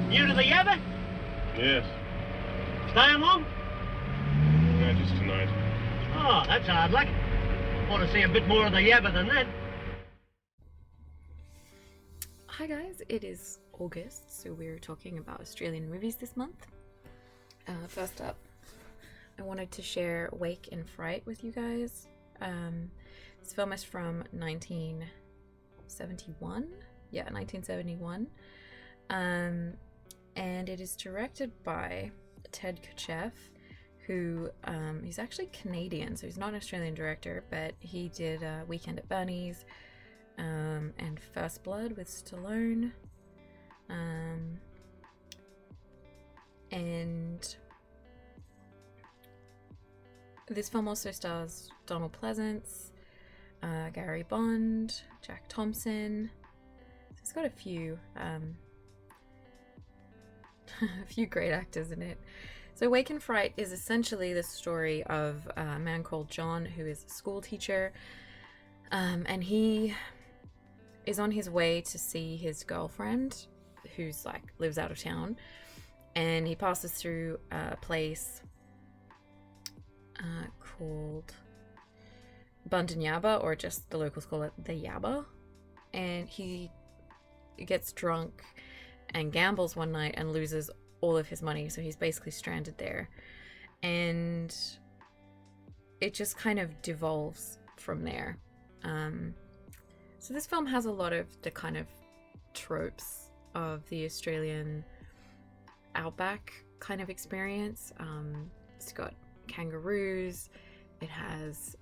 New to the Yabba? Yes. Staying long? No, just tonight. Oh, that's hard luck. Want to see a bit more of the Yabba than that. Hi guys, it is August, so we're talking about Australian movies this month. First up, I wanted to share Wake and Fright with you guys. This film is from 1971. Yeah, 1971. And it is directed by Ted Kotcheff, who he's actually Canadian, so he's not an Australian director, but he did Weekend at Bernie's and First Blood with Stallone. And this film also stars Donald Pleasence, Gary Bond, Jack Thompson. So it's got a few a few great actors in it. So Wake and Fright is essentially the story of a man called John, who is a school teacher, and he is on his way to see his girlfriend, who's like lives out of town, and he passes through a place called Bunton Yabba, or just the locals call it the Yabba, and he gets drunk and gambles one night and loses all of his money, so he's basically stranded there, and it just kind of devolves from there. So this film has a lot of the kind of tropes of the Australian outback kind of experience. It's got kangaroos, it has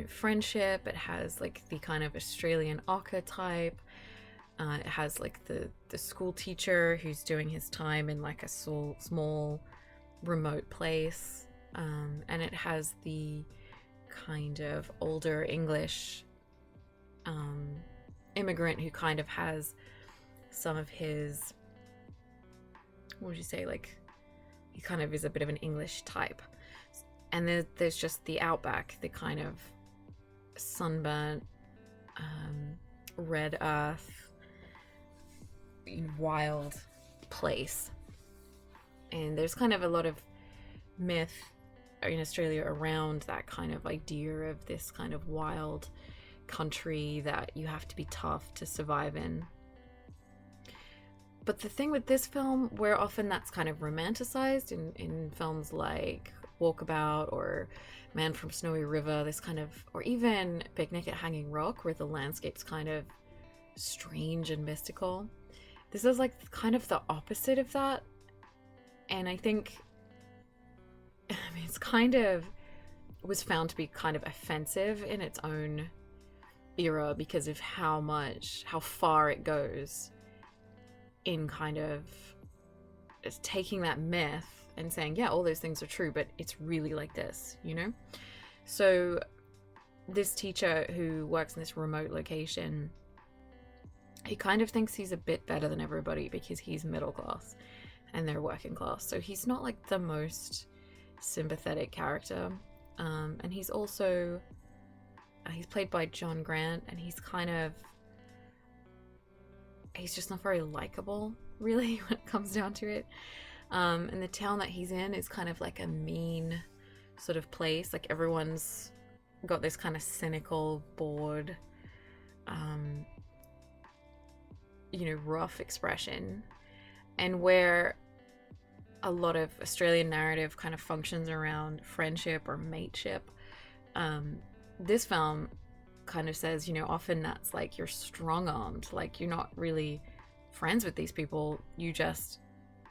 friendship, it has like the kind of Australian archetype. It has like the school teacher who's doing his time in like a small remote place, and it has the kind of older English immigrant who kind of has some of his, what would you say, like he kind of is a bit of an English type. And there's just the outback, the kind of sunburnt, red earth, wild place. And there's kind of a lot of myth in Australia around that kind of idea of this kind of wild country that you have to be tough to survive in. But the thing with this film, where often that's kind of romanticized in films like Walkabout or Man from Snowy River, this kind of, or even Picnic at Hanging Rock, where the landscape's kind of strange and mystical. This is like kind of the opposite of that. And I think, it's kind of was found to be kind of offensive in its own era because of how far it goes in kind of taking that myth and saying, yeah, all those things are true, but it's really like this, So this teacher who works in this remote location, he kind of thinks he's a bit better than everybody because he's middle class and they're working class. So he's not like the most sympathetic character. And he's also, he's played by John Grant, and he's just not very likable, really, when it comes down to it. And the town that he's in is kind of like a mean sort of place. Like everyone's got this kind of cynical, bored, rough expression. And where a lot of Australian narrative kind of functions around friendship or mateship, this film kind of says, often that's like you're strong-armed, like you're not really friends with these people, you just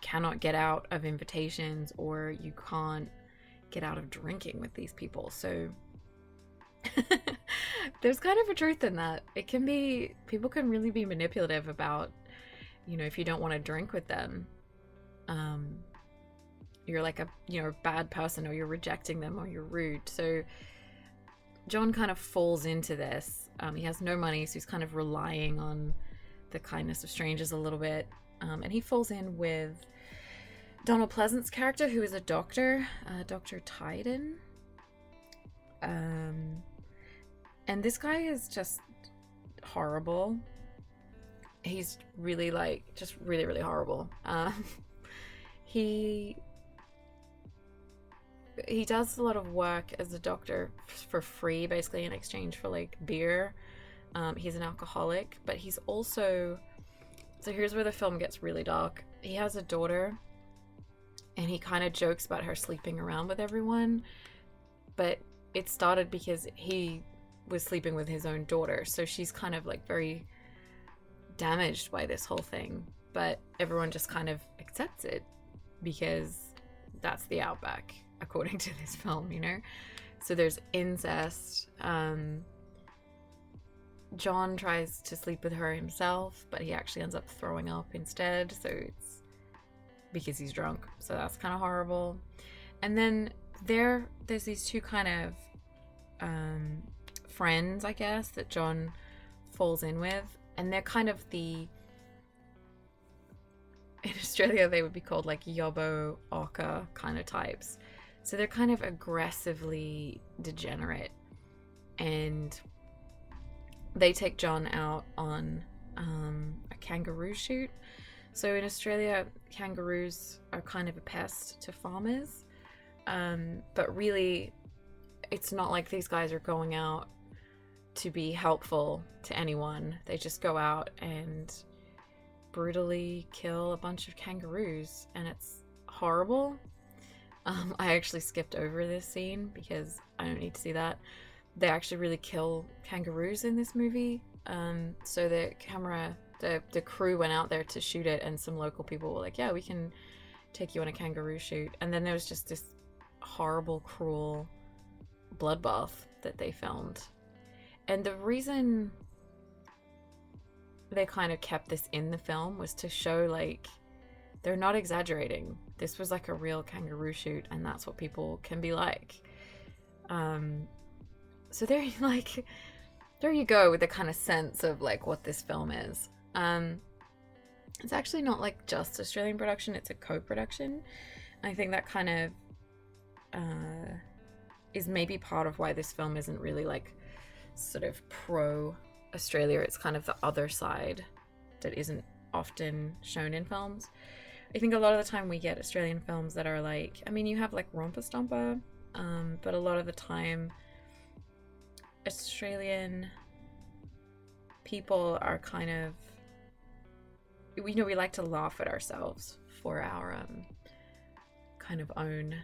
cannot get out of invitations, or you can't get out of drinking with these people. So there's kind of a truth in that. People can really be manipulative about, if you don't want to drink with them, you're like a bad person, or you're rejecting them, or you're rude. So John kind of falls into this. He has no money, so he's kind of relying on the kindness of strangers a little bit. And he falls in with Donald Pleasence's character, who is a doctor, Dr. Tyden. And this guy is just horrible. he's really like just really, really horrible. He does a lot of work as a doctor for free, basically in exchange for like beer. He's an alcoholic, but he's also, so here's where the film gets really dark. He has a daughter, and he kind of jokes about her sleeping around with everyone, but it started because he was sleeping with his own daughter, so she's kind of like very damaged by this whole thing, but everyone just kind of accepts it because that's the Outback, according to this film, you know? So there's incest. John tries to sleep with her himself, but he actually ends up throwing up instead, so it's because he's drunk, so that's kind of horrible. And then there's these two kind of friends, I guess, that John falls in with, and they're kind of in Australia they would be called like Yobbo Ocker kind of types. So they're kind of aggressively degenerate, and they take John out on a kangaroo shoot. So in Australia, kangaroos are kind of a pest to farmers, but really it's not like these guys are going out to be helpful to anyone. They just go out and brutally kill a bunch of kangaroos, and it's horrible. I actually skipped over this scene because I don't need to see that. They actually really kill kangaroos in this movie. So the crew went out there to shoot it, and some local people were like, yeah, we can take you on a kangaroo shoot. And then there was just this horrible, cruel bloodbath that they filmed. And the reason they kind of kept this in the film was to show, like, they're not exaggerating. This was like a real kangaroo shoot, and that's what people can be like. So there you go with the kind of sense of like what this film is. It's actually not like just Australian production, it's a co-production. I think that kind of is maybe part of why this film isn't really like sort of pro Australia. It's kind of the other side that isn't often shown in films. I think a lot of the time we get Australian films that are like, I mean, you have like Romper Stomper, but a lot of the time Australian people are kind of, we like to laugh at ourselves for our kind of own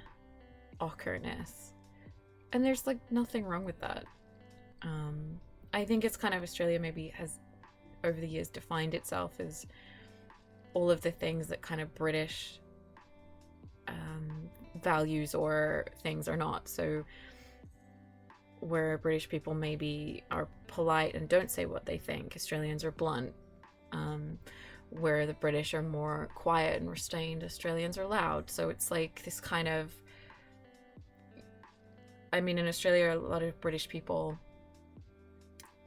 awkwardness, and there's like nothing wrong with that. I think it's kind of, Australia maybe has over the years defined itself as all of the things that kind of British values or things are not. So where British people maybe are polite and don't say what they think, Australians are blunt. Where the British are more quiet and restrained, Australians are loud. So it's like this kind of, I mean, in Australia, a lot of British people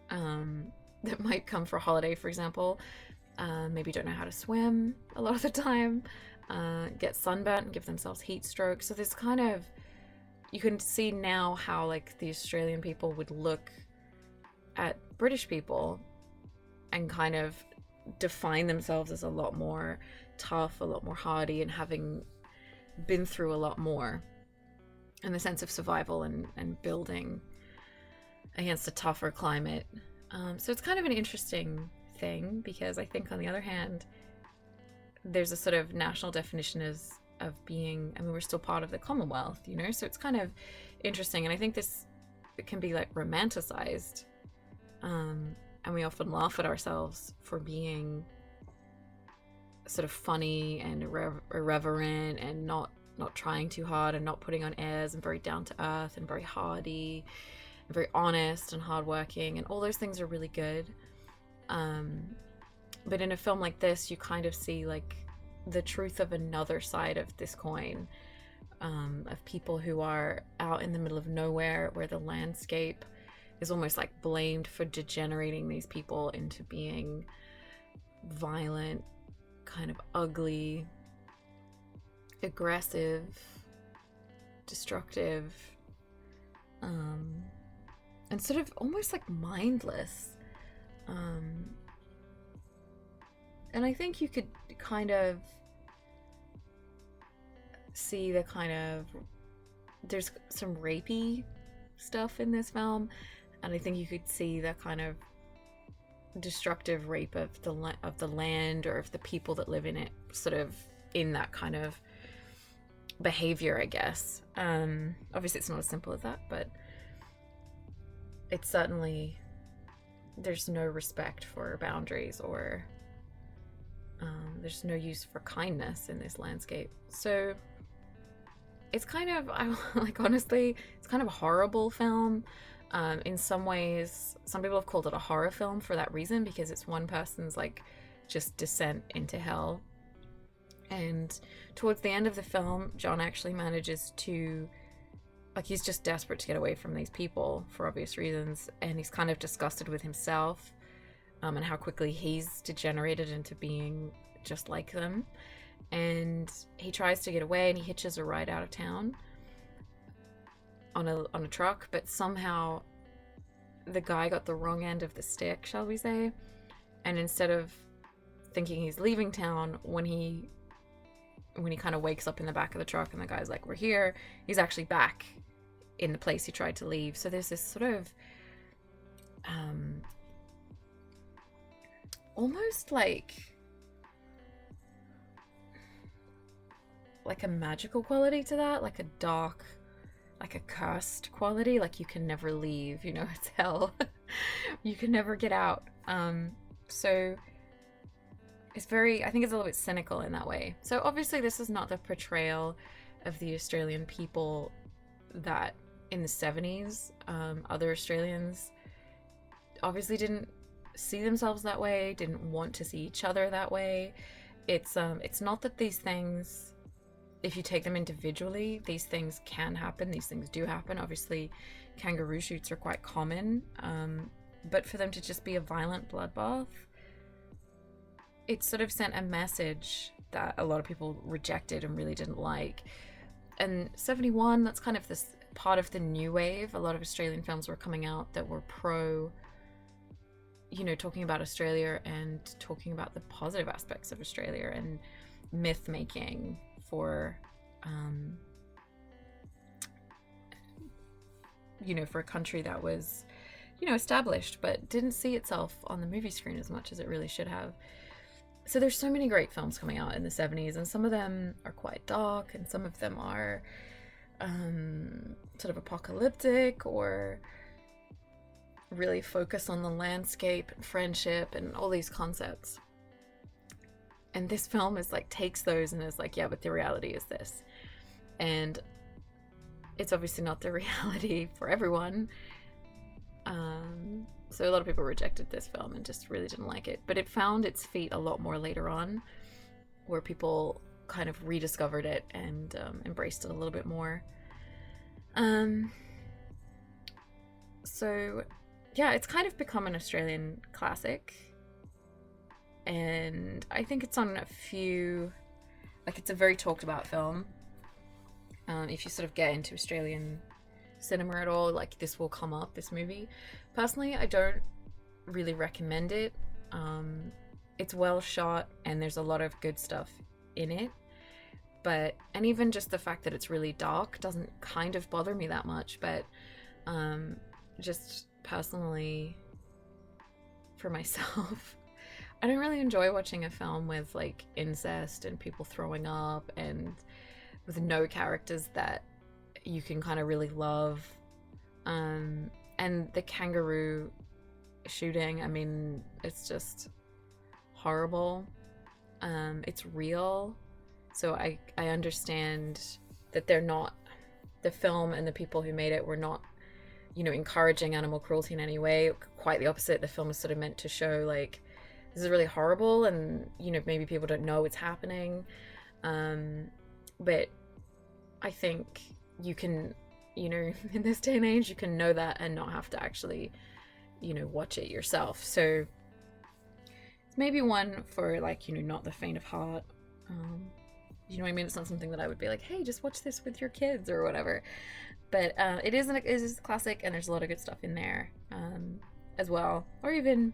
that might come for a holiday, for example, maybe don't know how to swim a lot of the time, get sunburnt and give themselves heat stroke. So there's kind of, you can see now how like the Australian people would look at British people and kind of define themselves as a lot more tough, a lot more hardy, and having been through a lot more in the sense of survival and building against a tougher climate. So it's kind of an interesting thing, because I think on the other hand, there's a sort of national definition of being, I mean, we're still part of the Commonwealth, you know, so it's kind of interesting. And I think this, it can be like romanticized, and we often laugh at ourselves for being sort of funny and irreverent and not trying too hard and not putting on airs, and very down to earth and very hardy and very honest and hardworking, and all those things are really good. But in a film like this, you kind of see like the truth of another side of this coin, of people who are out in the middle of nowhere, where the landscape is almost like blamed for degenerating these people into being violent, kind of ugly, aggressive, destructive, and sort of almost like mindless. And I think you could kind of see the kind of, there's some rapey stuff in this film, and I think you could see the kind of destructive rape of the land or of the people that live in it, sort of in that kind of behavior, I guess. Obviously it's not as simple as that, but it's certainly, there's no respect for boundaries, or there's no use for kindness in this landscape. So it's kind of, like, honestly, it's kind of a horrible film. In some ways, some people have called it a horror film for that reason, because it's one person's, like, just descent into hell. And towards the end of the film, John actually manages to, like, he's just desperate to get away from these people for obvious reasons, and he's kind of disgusted with himself, and how quickly he's degenerated into being just like them. And he tries to get away, and he hitches a ride out of town on a truck, but somehow the guy got the wrong end of the stick, shall we say, and instead of thinking he's leaving town, when he kind of wakes up in the back of the truck and the guy's like, we're here, he's actually back in the place he tried to leave. So there's this sort of almost like a magical quality to that, like a dark, like a cursed quality, like you can never leave, you know, it's hell. You can never get out. So it's very, I think it's a little bit cynical in that way. So obviously this is not the portrayal of the Australian people that in the 70s, other Australians obviously didn't see themselves that way, didn't want to see each other that way. It's not that these things, if you take them individually, these things can happen, these things do happen. Obviously kangaroo shoots are quite common, but for them to just be a violent bloodbath, it sort of sent a message that a lot of people rejected and really didn't like. And 71, that's kind of this part of the new wave. A lot of Australian films were coming out that were pro, you know, talking about Australia and talking about the positive aspects of Australia and myth making for, you know, for a country that was, you know, established but didn't see itself on the movie screen as much as it really should have. So there's so many great films coming out in the 70s, and some of them are quite dark, and some of them are sort of apocalyptic, or really focus on the landscape and friendship and all these concepts. And this film is like, takes those and is like, yeah, but the reality is this. And it's obviously not the reality for everyone. So a lot of people rejected this film and just really didn't like it. But it found its feet a lot more later on, where people kind of rediscovered it and embraced it a little bit more. So yeah, it's kind of become an Australian classic. And I think it's on a few, like, it's a very talked about film. If you sort of get into Australian cinema at all, like, this will come up, this movie. Personally, I don't really recommend it. It's well shot and there's a lot of good stuff in it, and even just the fact that it's really dark doesn't kind of bother me that much. But just personally, for myself, I don't really enjoy watching a film with, like, incest and people throwing up and with no characters that you can kind of really love. And the kangaroo shooting, I mean, it's just horrible. It's real, so I understand that they're not, the film and the people who made it were not, you know, encouraging animal cruelty in any way. Quite the opposite. The film is sort of meant to show, like, this is really horrible, and, you know, maybe people don't know what's happening. But I think you can, you know, in this day and age, you can know that and not have to actually, you know, watch it yourself. So it's maybe one for, like, you know, not the faint of heart. You know what I mean? It's not something that I would be like, hey, just watch this with your kids or whatever. But it is a classic, and there's a lot of good stuff in there as well. Or even,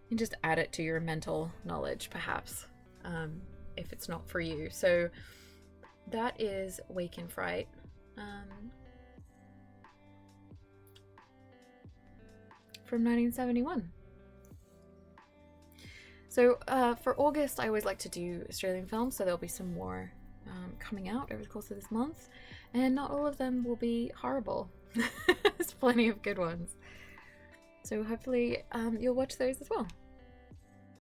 and just add it to your mental knowledge, perhaps, if it's not for you. So that is Wake in Fright. From 1971. So for August, I always like to do Australian films, so there'll be some more coming out over the course of this month, and not all of them will be horrible. There's plenty of good ones. So hopefully you'll watch those as well.